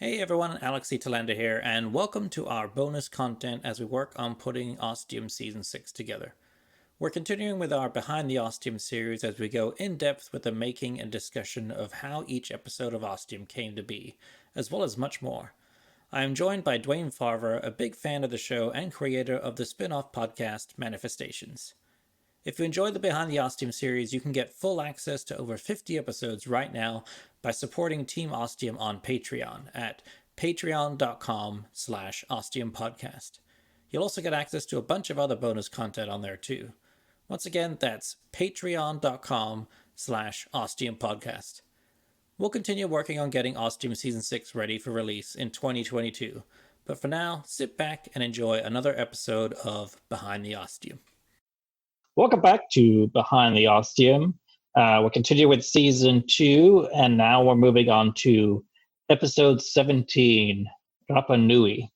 Hey everyone, Alex Talander here, and welcome to our bonus content as we work on putting Ostium Season 6 together. We're continuing with our Behind the Ostium series as we go in depth with the making and discussion of how each episode of Ostium came to be, as well as much more. I am joined by Dwayne Farver, a big fan of the show and creator of the spin off podcast Manifestations. If you enjoy the Behind the Ostium series, you can get full access to over 50 episodes right now by supporting Team Ostium on Patreon at patreon.com/ostiumpodcast. You'll also get access to a bunch of other bonus content on there too. Once again, that's patreon.com/ostiumpodcast. We'll continue working on getting Ostium Season 6 ready for release in 2022, but for now, sit back and enjoy another episode of Behind the Ostium. Welcome back to Behind the Ostium. We'll continue with Season 2, and now we're moving on to Episode 17, Rapa Nui.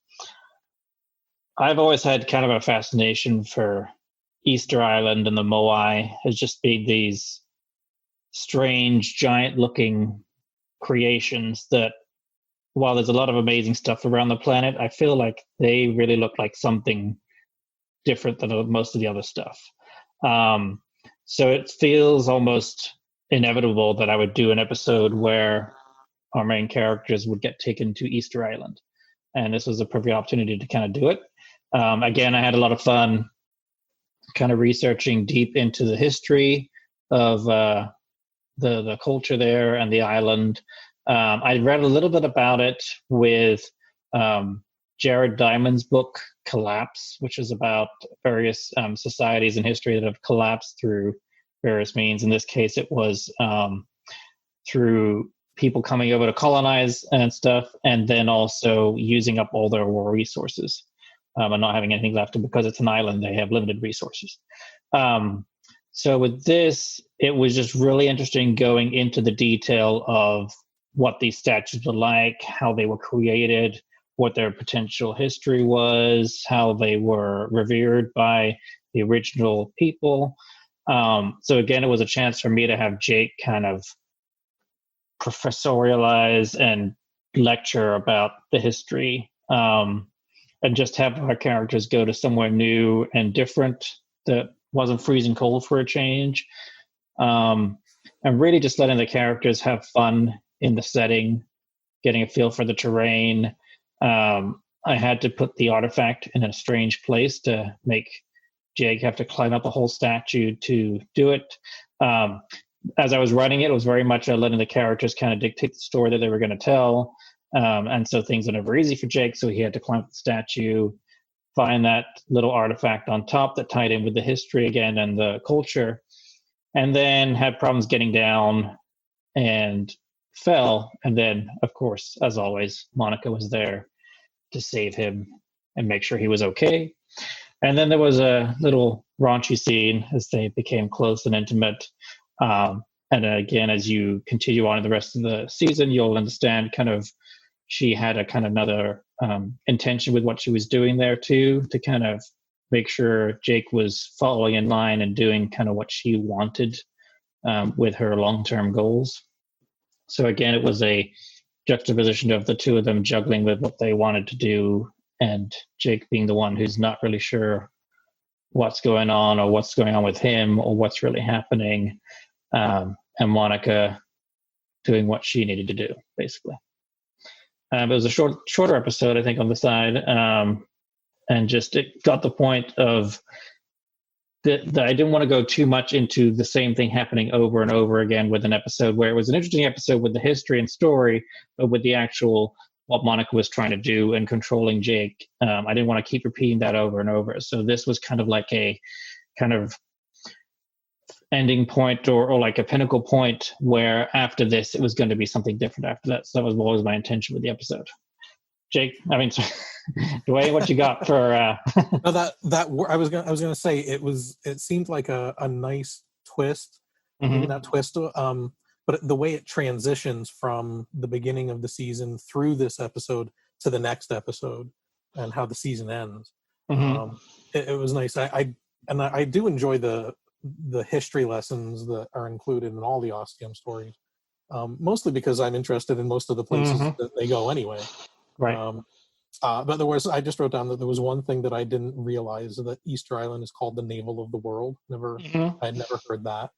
I've always had kind of a fascination for Easter Island and the Moai as just being these strange, giant-looking creations that, while there's a lot of amazing stuff around the planet, I feel like they really look like something different than most of the other stuff. So it feels almost inevitable that I would do an episode where our main characters would get taken to Easter Island. And this was a perfect opportunity to kind of do it. Again, I had a lot of fun kind of researching deep into the history of the culture there and the island. I read a little bit about it with Jared Diamond's book Collapse, which is about various societies in history that have collapsed through various means. In this case, it was through people coming over to colonize and stuff, and then also using up all their war resources and not having anything left. And because it's an island, they have limited resources. So with this, it was just really interesting going into the detail of what these statues were like, how they were created, what their potential history was, how they were revered by the original people. So again, it was a chance for me to have Jake kind of professorialize and lecture about the history, and just have our characters go to somewhere new and different that wasn't freezing cold for a change. And really just letting the characters have fun in the setting, getting a feel for the terrain. I had to put the artifact in a strange place to make Jake have to climb up a whole statue to do it. As I was writing it, it was very much letting the characters kind of dictate the story that they were going to tell. And so things were never easy for Jake, so he had to climb up the statue, find that little artifact on top that tied in with the history again and the culture, and then had problems getting down and fell. And then, of course, as always, Monica was there to save him and make sure he was okay. And then there was a little raunchy scene as they became close and intimate. And again, as you continue on in the rest of the season, you'll understand kind of she had a kind of another intention with what she was doing there too, to kind of make sure Jake was following in line and doing kind of what she wanted with her long-term goals. So again, it was a juxtaposition of the two of them juggling with what they wanted to do, and Jake being the one who's not really sure what's going on or what's going on with him or what's really happening, and Monica doing what she needed to do, basically. It was a shorter episode, I think, on the side, and just it got the point of that I didn't want to go too much into the same thing happening over and over again with an episode where it was an interesting episode with the history and story, but with the actual what Monica was trying to do and controlling Jake. I didn't want to keep repeating that over and over. So this was kind of like a kind of ending point or like a pinnacle point where after this, it was going to be something different after that. So that was always my intention with the episode. Jake, Dwayne, what you got for? No, I was gonna say it seemed like a nice twist, maybe not twist, but the way it transitions from the beginning of the season through this episode to the next episode and how the season ends. It was nice. I do enjoy the history lessons that are included in all the Ostium stories. mostly because I'm interested in most of the places that they go anyway. Right. But I just wrote down that there was one thing that I didn't realize, that Easter Island is called the navel of the world. I had never heard that.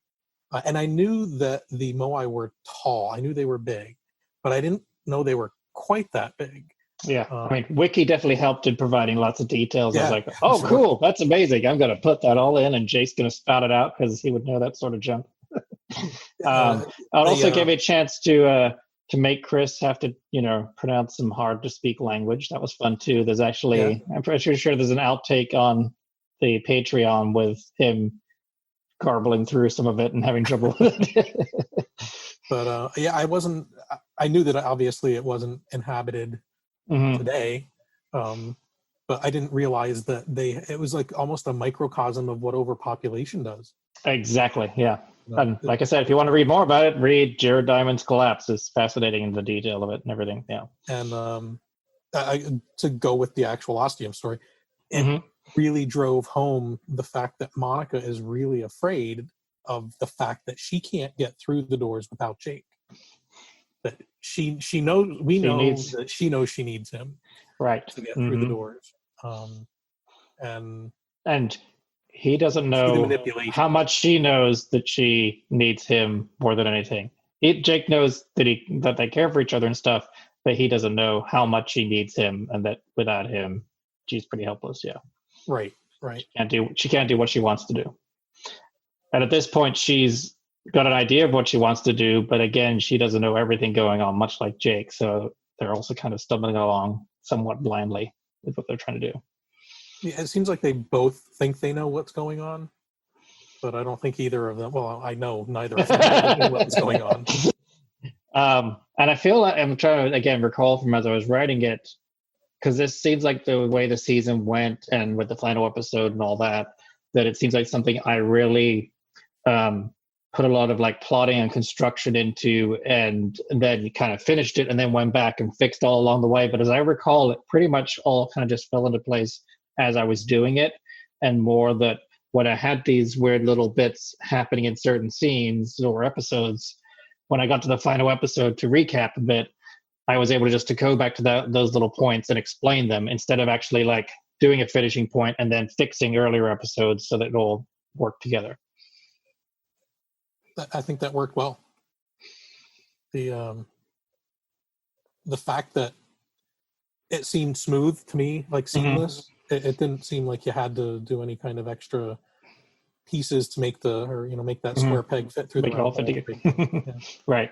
And I knew that the Moai were tall. I knew they were big, but I didn't know they were quite that big. Yeah, I mean, Wiki definitely helped in providing lots of details. I was like, oh, sure. cool, that's amazing. I'm going to put that all in, and Jake's going to spout it out because he would know that sort of junk. It also gave me a chance to make Chris have to, pronounce some hard to speak language. That was fun too. There's actually, I'm pretty sure there's an outtake on the Patreon with him garbling through some of it and having trouble with it. But I knew that obviously it wasn't inhabited today, but I didn't realize that it was like almost a microcosm of what overpopulation does. Exactly, yeah. And like I said, if you want to read more about it, read Jared Diamond's Collapse. It's fascinating in the detail of it and everything. Yeah. And to go with the actual Ostium story, it really drove home the fact that Monica is really afraid of the fact that she can't get through the doors without Jake. That she knows that she knows she needs him, right, to get through the doors. And he doesn't know how much she knows that she needs him more than anything. Jake knows that they care for each other and stuff, but he doesn't know how much she needs him, and that without him, she's pretty helpless. Yeah, right. She can't do what she wants to do. And at this point, she's got an idea of what she wants to do, but again, she doesn't know everything going on, much like Jake. So they're also kind of stumbling along somewhat blindly with what they're trying to do. Yeah, it seems like they both think they know what's going on, but I don't think either of them. Well, I know neither of them know what's going on. And I feel like I'm trying to again recall from as I was writing it, because this seems like the way the season went, and with the final episode and all that it seems like something I really put a lot of like plotting and construction into, and then you kind of finished it and then went back and fixed all along the way. But as I recall, it pretty much all kind of just fell into place as I was doing it, and more that when I had these weird little bits happening in certain scenes or episodes, when I got to the final episode to recap a bit, I was able to go back to those little points and explain them instead of actually like doing a finishing point and then fixing earlier episodes so that it all worked together. I think that worked well. The fact that it seemed smooth to me, like seamless. It didn't seem like you had to do any kind of extra pieces to make that square peg fit through the round hole. Right.